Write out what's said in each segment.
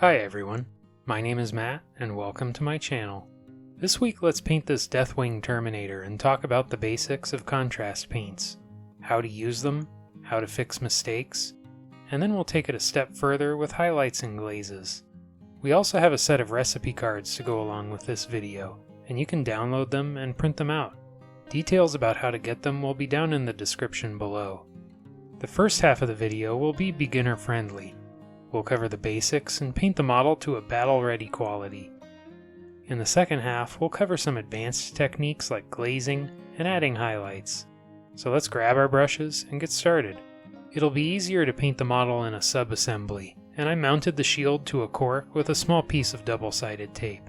Hi everyone, my name is Matt and welcome to my channel. This week let's paint this Deathwing Terminator and talk about the basics of contrast paints, how to use them, how to fix mistakes, and then we'll take it a step further with highlights and glazes. We also have a set of recipe cards to go along with this video, and you can download them and print them out. Details about how to get them will be down in the description below. The first half of the video will be beginner friendly. We'll cover the basics and paint the model to a battle-ready quality. In the second half, we'll cover some advanced techniques like glazing and adding highlights. So let's grab our brushes and get started. It'll be easier to paint the model in a sub-assembly, and I mounted the shield to a cork with a small piece of double-sided tape.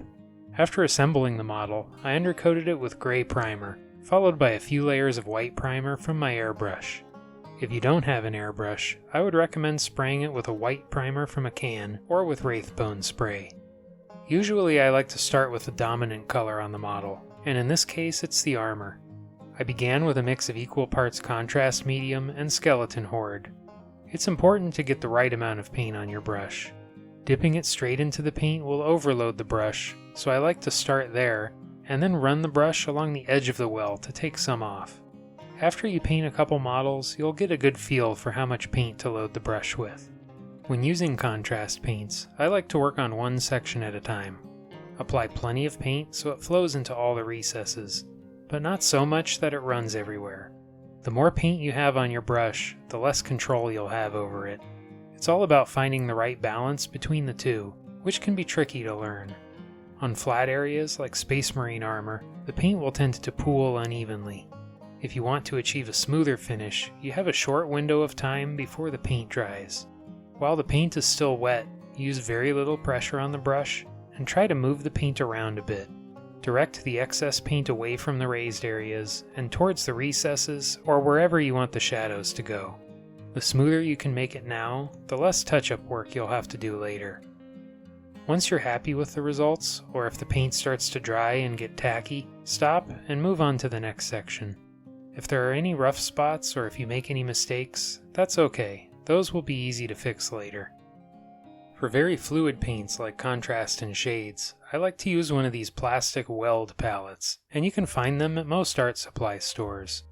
After assembling the model, I undercoated it with gray primer, followed by a few layers of white primer from my airbrush. If you don't have an airbrush, I would recommend spraying it with a white primer from a can or with Wraithbone spray. Usually I like to start with the dominant color on the model, and in this case it's the armor. I began with a mix of equal parts contrast medium and skeleton horde. It's important to get the right amount of paint on your brush. Dipping it straight into the paint will overload the brush, so I like to start there and then run the brush along the edge of the well to take some off. After you paint a couple models, you'll get a good feel for how much paint to load the brush with. When using contrast paints, I like to work on one section at a time. Apply plenty of paint so it flows into all the recesses, but not so much that it runs everywhere. The more paint you have on your brush, the less control you'll have over it. It's all about finding the right balance between the two, which can be tricky to learn. On flat areas like Space Marine armor, the paint will tend to pool unevenly. If you want to achieve a smoother finish, you have a short window of time before the paint dries. While the paint is still wet, use very little pressure on the brush and try to move the paint around a bit. Direct the excess paint away from the raised areas and towards the recesses or wherever you want the shadows to go. The smoother you can make it now, the less touch-up work you'll have to do later. Once you're happy with the results, or if the paint starts to dry and get tacky, stop and move on to the next section. If there are any rough spots or if you make any mistakes, that's okay. Those will be easy to fix later. For very fluid paints like contrast and shades, I like to use one of these plastic weld palettes, and you can find them at most art supply stores.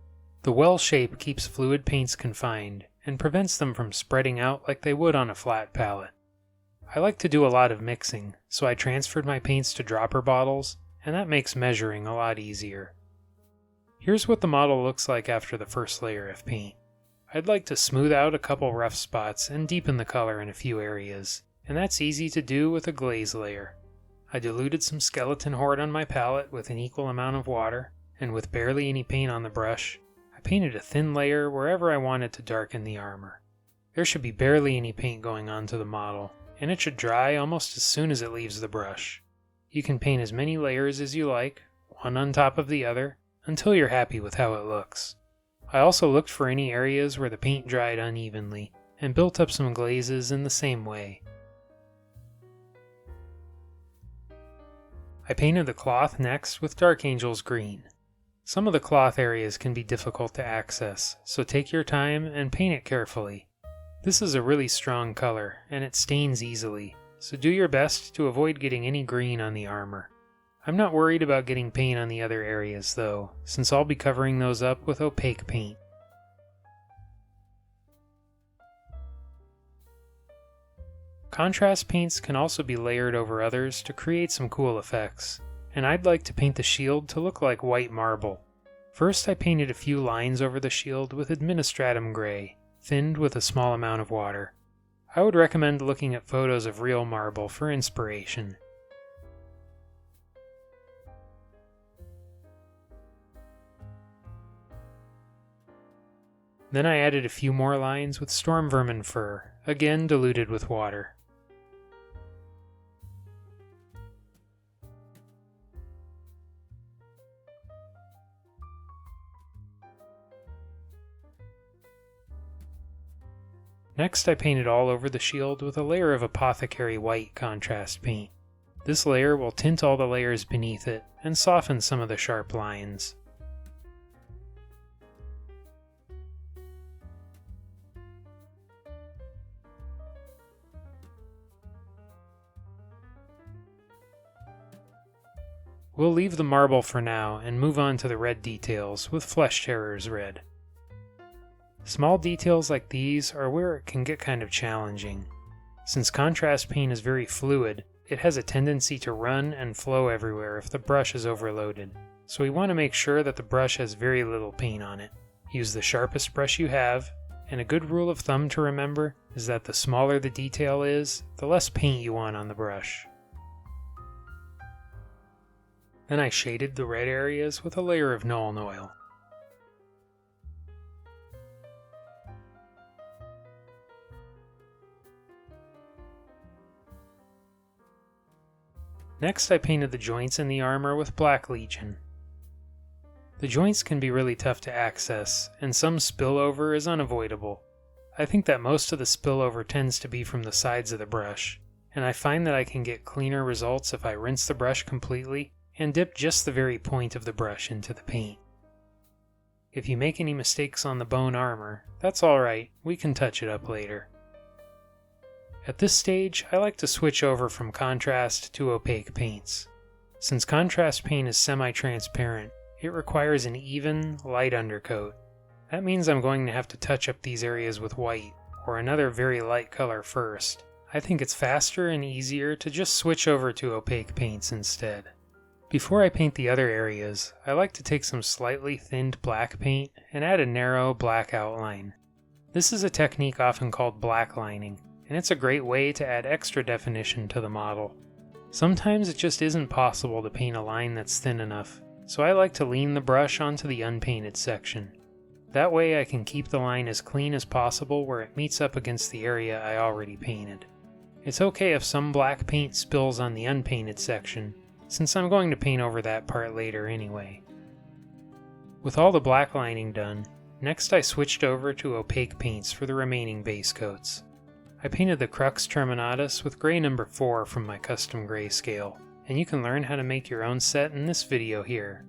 The well shape keeps fluid paints confined and prevents them from spreading out like they would on a flat palette. I like to do a lot of mixing, so I transferred my paints to dropper bottles, and that makes measuring a lot easier. Here's what the model looks like after the first layer of paint. I'd like to smooth out a couple rough spots and deepen the color in a few areas, and that's easy to do with a glaze layer. I diluted some skeleton horde on my palette with an equal amount of water, and with barely any paint on the brush, I painted a thin layer wherever I wanted to darken the armor. There should be barely any paint going onto the model, and it should dry almost as soon as it leaves the brush. You can paint as many layers as you like, one on top of the other, until you're happy with how it looks. I also looked for any areas where the paint dried unevenly, and built up some glazes in the same way. I painted the cloth next with Dark Angels green. Some of the cloth areas can be difficult to access, so take your time and paint it carefully. This is a really strong color, and it stains easily, so do your best to avoid getting any green on the armor. I'm not worried about getting paint on the other areas though, since I'll be covering those up with opaque paint. Contrast paints can also be layered over others to create some cool effects, and I'd like to paint the shield to look like white marble. First I painted a few lines over the shield with Administratum gray, thinned with a small amount of water. I would recommend looking at photos of real marble for inspiration. Then I added a few more lines with Stormvermin fur, again diluted with water. Next I painted all over the shield with a layer of Apothecary white contrast paint. This layer will tint all the layers beneath it and soften some of the sharp lines. We'll leave the marble for now and move on to the red details with Flesh Terror's red. Small details like these are where it can get kind of challenging. Since contrast paint is very fluid, it has a tendency to run and flow everywhere if the brush is overloaded, so we want to make sure that the brush has very little paint on it. Use the sharpest brush you have, and a good rule of thumb to remember is that the smaller the detail is, the less paint you want on the brush. Then I shaded the red areas with a layer of Nuln Oil. Next I painted the joints in the armor with Black Legion. The joints can be really tough to access, and some spillover is unavoidable. I think that most of the spillover tends to be from the sides of the brush, and I find that I can get cleaner results if I rinse the brush completely and dip just the very point of the brush into the paint. If you make any mistakes on the bone armor, that's alright, we can touch it up later. At this stage, I like to switch over from contrast to opaque paints. Since contrast paint is semi-transparent, it requires an even, light undercoat. That means I'm going to have to touch up these areas with white, or another very light color first. I think it's faster and easier to just switch over to opaque paints instead. Before I paint the other areas, I like to take some slightly thinned black paint and add a narrow black outline. This is a technique often called blacklining, and it's a great way to add extra definition to the model. Sometimes it just isn't possible to paint a line that's thin enough, so I like to lean the brush onto the unpainted section. That way I can keep the line as clean as possible where it meets up against the area I already painted. It's okay if some black paint spills on the unpainted section, since I'm going to paint over that part later anyway. With all the blacklining done, next I switched over to opaque paints for the remaining base coats. I painted the Crux Terminatus with gray number 4 from my custom grayscale, and you can learn how to make your own set in this video here.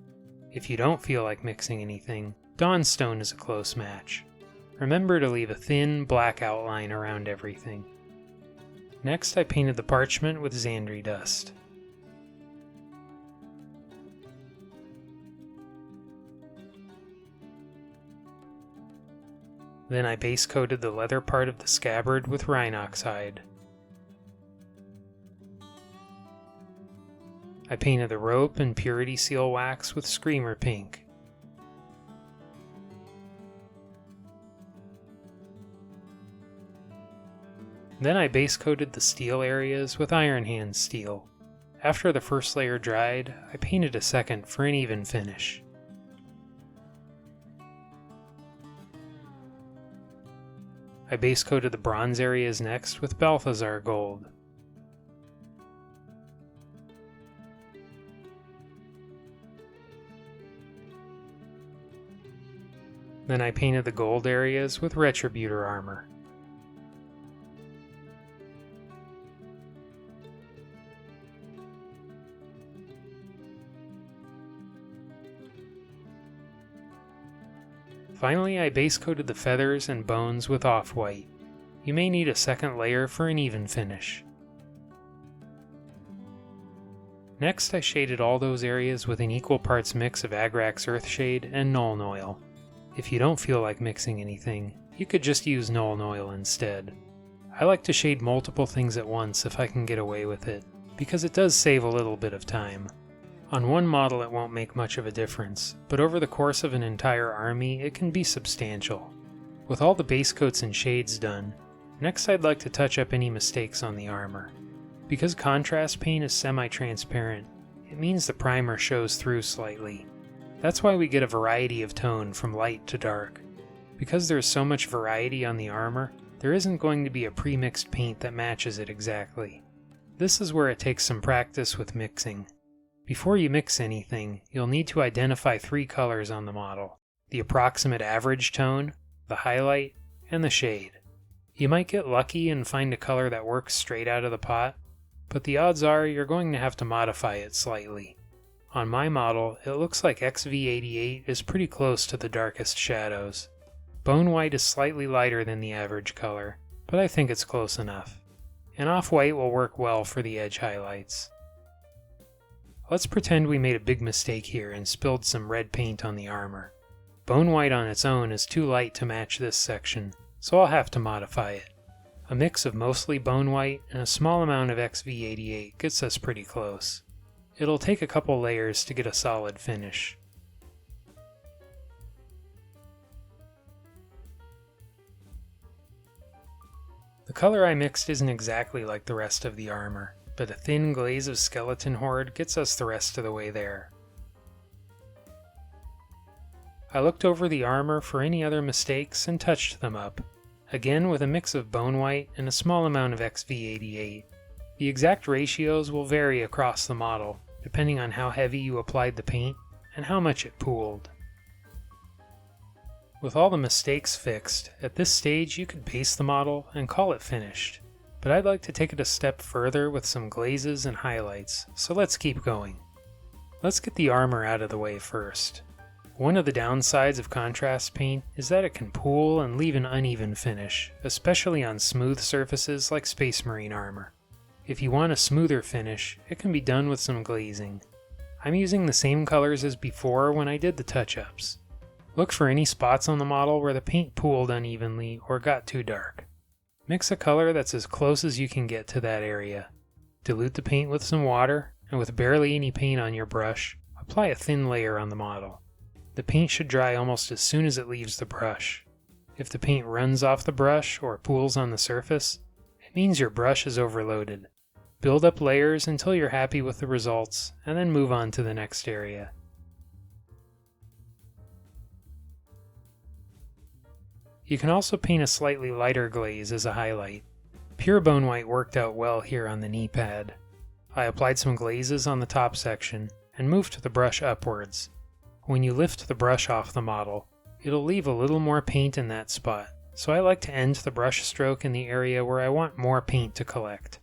If you don't feel like mixing anything, Dawnstone is a close match. Remember to leave a thin black outline around everything. Next I painted the parchment with Zandri dust. Then I base coated the leather part of the scabbard with Rhinox hide. I painted the rope and purity seal wax with Screamer pink. Then I base coated the steel areas with Iron Hand steel. After the first layer dried, I painted a second for an even finish. I base coated the bronze areas next with Balthasar gold. Then I painted the gold areas with Retributor armor. Finally, I base coated the feathers and bones with Offwhite. You may need a second layer for an even finish. Next, I shaded all those areas with an equal parts mix of Agrax Earthshade and Nuln Oil. If you don't feel like mixing anything, you could just use Nuln Oil instead. I like to shade multiple things at once if I can get away with it, because it does save a little bit of time. On one model it won't make much of a difference, but over the course of an entire army it can be substantial. With all the base coats and shades done, next I'd like to touch up any mistakes on the armor. Because contrast paint is semi-transparent, it means the primer shows through slightly. That's why we get a variety of tone from light to dark. Because there's so much variety on the armor, there isn't going to be a pre-mixed paint that matches it exactly. This is where it takes some practice with mixing. Before you mix anything, you'll need to identify 3 colors on the model: the approximate average tone, the highlight, and the shade. You might get lucky and find a color that works straight out of the pot, but the odds are you're going to have to modify it slightly. On my model, it looks like XV88 is pretty close to the darkest shadows. Bonewhite is slightly lighter than the average color, but I think it's close enough. And Offwhite will work well for the edge highlights. Let's pretend we made a big mistake here and spilled some red paint on the armor. Bonewhite on its own is too light to match this section, so I'll have to modify it. A mix of mostly Bonewhite and a small amount of XV88 gets us pretty close. It'll take a couple layers to get a solid finish. The color I mixed isn't exactly like the rest of the armor, but a thin glaze of skeleton horde gets us the rest of the way there. I looked over the armor for any other mistakes and touched them up, again with a mix of Bonewhite and a small amount of XV88. The exact ratios will vary across the model, depending on how heavy you applied the paint and how much it pooled. With all the mistakes fixed, at this stage you could base the model and call it finished, but I'd like to take it a step further with some glazes and highlights, so let's keep going. Let's get the armor out of the way first. One of the downsides of contrast paint is that it can pool and leave an uneven finish, especially on smooth surfaces like Space Marine armor. If you want a smoother finish, it can be done with some glazing. I'm using the same colors as before when I did the touch-ups. Look for any spots on the model where the paint pooled unevenly or got too dark. Mix a color that's as close as you can get to that area. Dilute the paint with some water, and with barely any paint on your brush, apply a thin layer on the model. The paint should dry almost as soon as it leaves the brush. If the paint runs off the brush or pools on the surface, it means your brush is overloaded. Build up layers until you're happy with the results, and then move on to the next area. You can also paint a slightly lighter glaze as a highlight. Pure Bonewhite worked out well here on the knee pad. I applied some glazes on the top section and moved the brush upwards. When you lift the brush off the model, it'll leave a little more paint in that spot, so I like to end the brush stroke in the area where I want more paint to collect.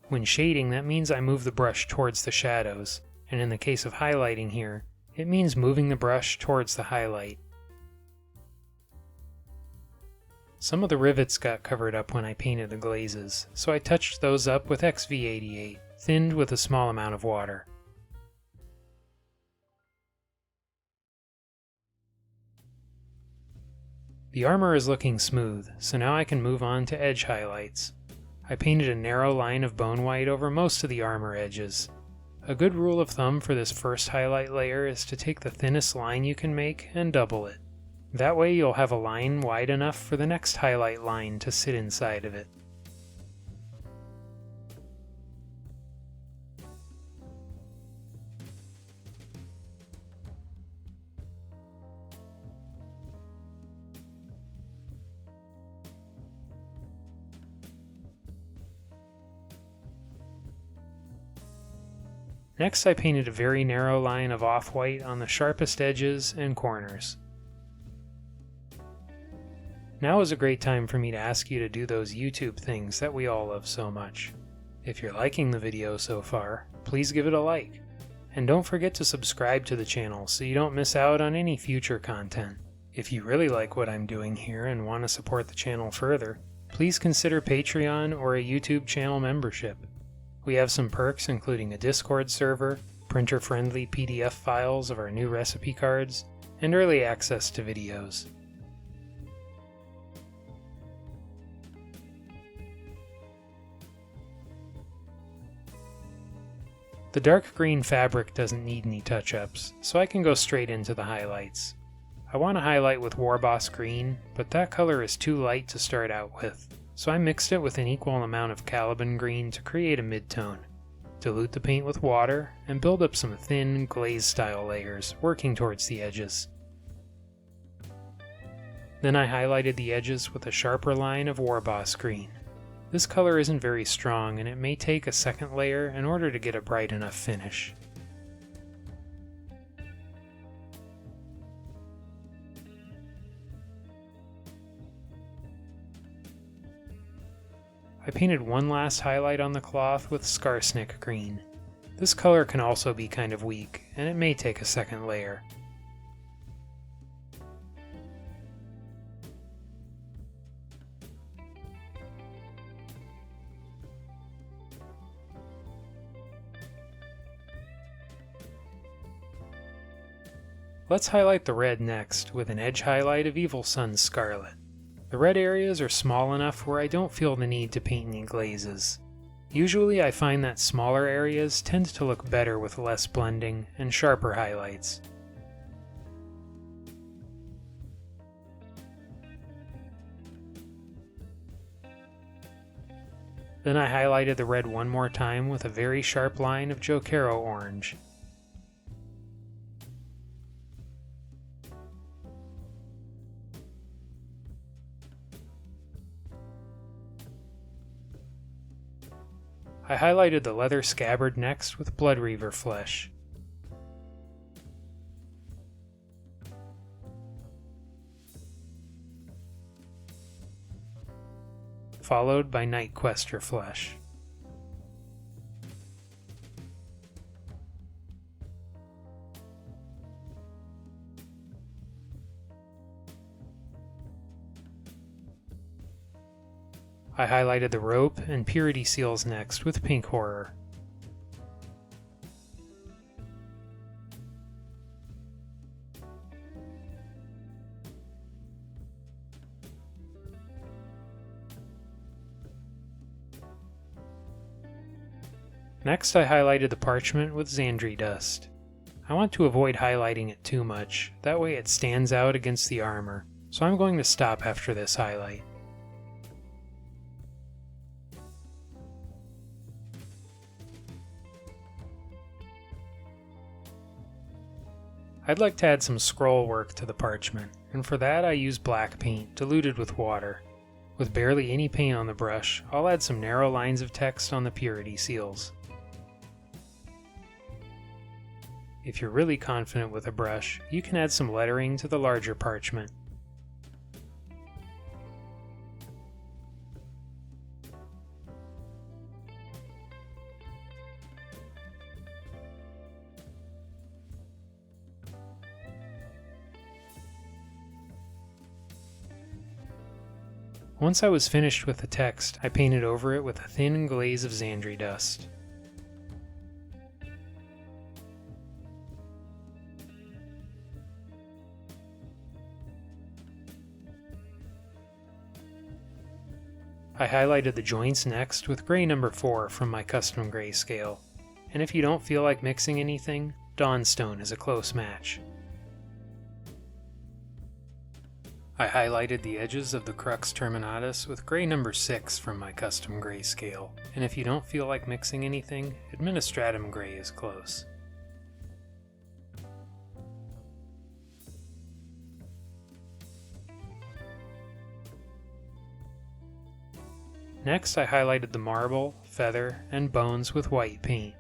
When shading, that means I move the brush towards the shadows, and in the case of highlighting here, it means moving the brush towards the highlight. Some of the rivets got covered up when I painted the glazes, so I touched those up with XV88, thinned with a small amount of water. The armor is looking smooth, so now I can move on to edge highlights. I painted a narrow line of Bonewhite over most of the armor edges. A good rule of thumb for this first highlight layer is to take the thinnest line you can make and double it. That way you'll have a line wide enough for the next highlight line to sit inside of it. Next I painted a very narrow line of Offwhite on the sharpest edges and corners. Now is a great time for me to ask you to do those YouTube things that we all love so much. If you're liking the video so far, please give it a like. And don't forget to subscribe to the channel so you don't miss out on any future content. If you really like what I'm doing here and want to support the channel further, please consider Patreon or a YouTube channel membership. We have some perks including a Discord server, printer-friendly PDF files of our new recipe cards, and early access to videos. The dark green fabric doesn't need any touch-ups, so I can go straight into the highlights. I want to highlight with Warboss green, but that color is too light to start out with, so I mixed it with an equal amount of Caliban green to create a mid-tone. Dilute the paint with water, and build up some thin, glaze-style layers, working towards the edges. Then I highlighted the edges with a sharper line of Warboss green. This color isn't very strong, and it may take a second layer in order to get a bright enough finish. I painted one last highlight on the cloth with Skarsnik green. This color can also be kind of weak, and it may take a second layer. Let's highlight the red next with an edge highlight of Evil Sunz Scarlet. The red areas are small enough where I don't feel the need to paint any glazes. Usually I find that smaller areas tend to look better with less blending and sharper highlights. Then I highlighted the red one more time with a very sharp line of Jokaero orange. I highlighted the leather scabbard next with Bloodreaver flesh. Followed by Knight-Questor flesh. I highlighted the rope and purity seals next with Pink Horror. Next I highlighted the parchment with Zandri dust. I want to avoid highlighting it too much, that way it stands out against the armor, so I'm going to stop after this highlight. I'd like to add some scroll work to the parchment, and for that I use black paint diluted with water. With barely any paint on the brush, I'll add some narrow lines of text on the purity seals. If you're really confident with a brush, you can add some lettering to the larger parchment. Once I was finished with the text, I painted over it with a thin glaze of Zandri dust. I highlighted the joints next with gray number 4 from my custom grayscale, and if you don't feel like mixing anything, Dawnstone is a close match. I highlighted the edges of the crux terminatus with gray number 6 from my custom grayscale, and if you don't feel like mixing anything, Administratum gray is close. Next I highlighted the marble, feather, and bones with white paint.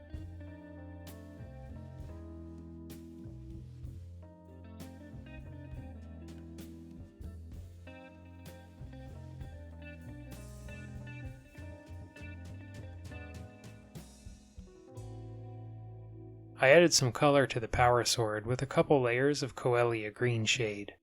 I added some color to the power sword with a couple layers of Coelia green shade.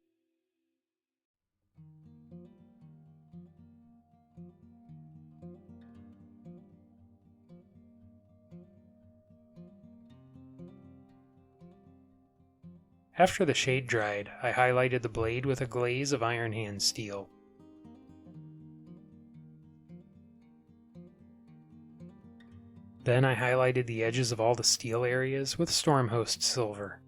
After the shade dried, I highlighted the blade with a glaze of Iron Hand steel. Then I highlighted the edges of all the steel areas with Stormhost silver.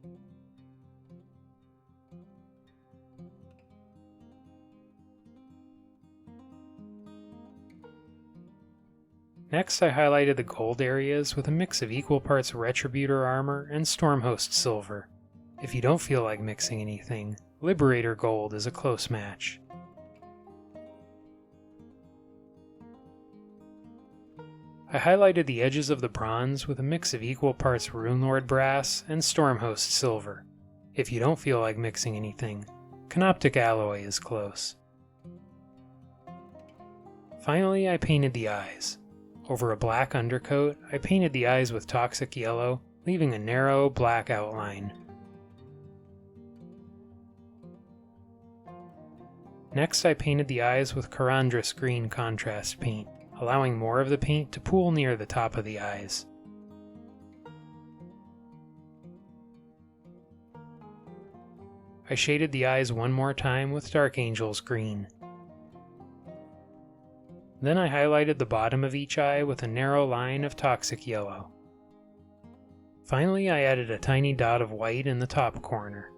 Next I highlighted the gold areas with a mix of equal parts Retributor armor and Stormhost silver. If you don't feel like mixing anything, Liberator gold is a close match. I highlighted the edges of the bronze with a mix of equal parts Runelord brass and Stormhost silver. If you don't feel like mixing anything, Canoptic alloy is close. Finally, I painted the eyes. Over a black undercoat, I painted the eyes with toxic yellow, leaving a narrow black outline. Next, I painted the eyes with Karandras green contrast paint, allowing more of the paint to pool near the top of the eyes. I shaded the eyes one more time with Dark Angels green. Then I highlighted the bottom of each eye with a narrow line of toxic yellow. Finally, I added a tiny dot of white in the top corner.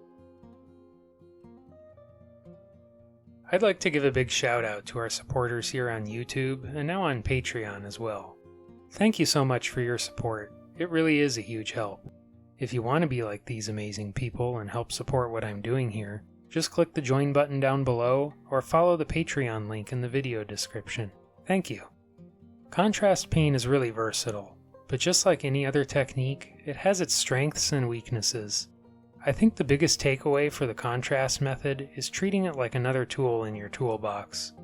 I'd like to give a big shout out to our supporters here on YouTube and now on Patreon as well. Thank you so much for your support. It really is a huge help. If you want to be like these amazing people and help support what I'm doing here, just click the join button down below or follow the Patreon link in the video description. Thank you. Contrast paint is really versatile, but just like any other technique, it has its strengths and weaknesses. I think the biggest takeaway for the contrast method is treating it like another tool in your toolbox.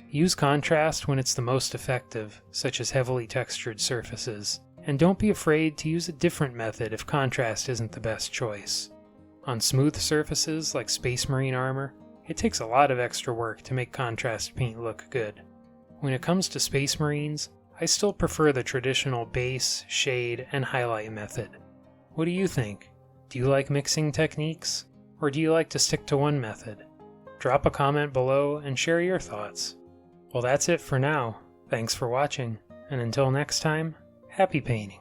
Use contrast when it's the most effective, such as heavily textured surfaces, and don't be afraid to use a different method if contrast isn't the best choice. On smooth surfaces like Space Marine armor, it takes a lot of extra work to make contrast paint look good. When it comes to Space Marines, I still prefer the traditional base, shade, and highlight method. What do you think? Do you like mixing techniques? Or do you like to stick to one method? Drop a comment below and share your thoughts. Well, that's it for now. Thanks for watching, and until next time, happy painting.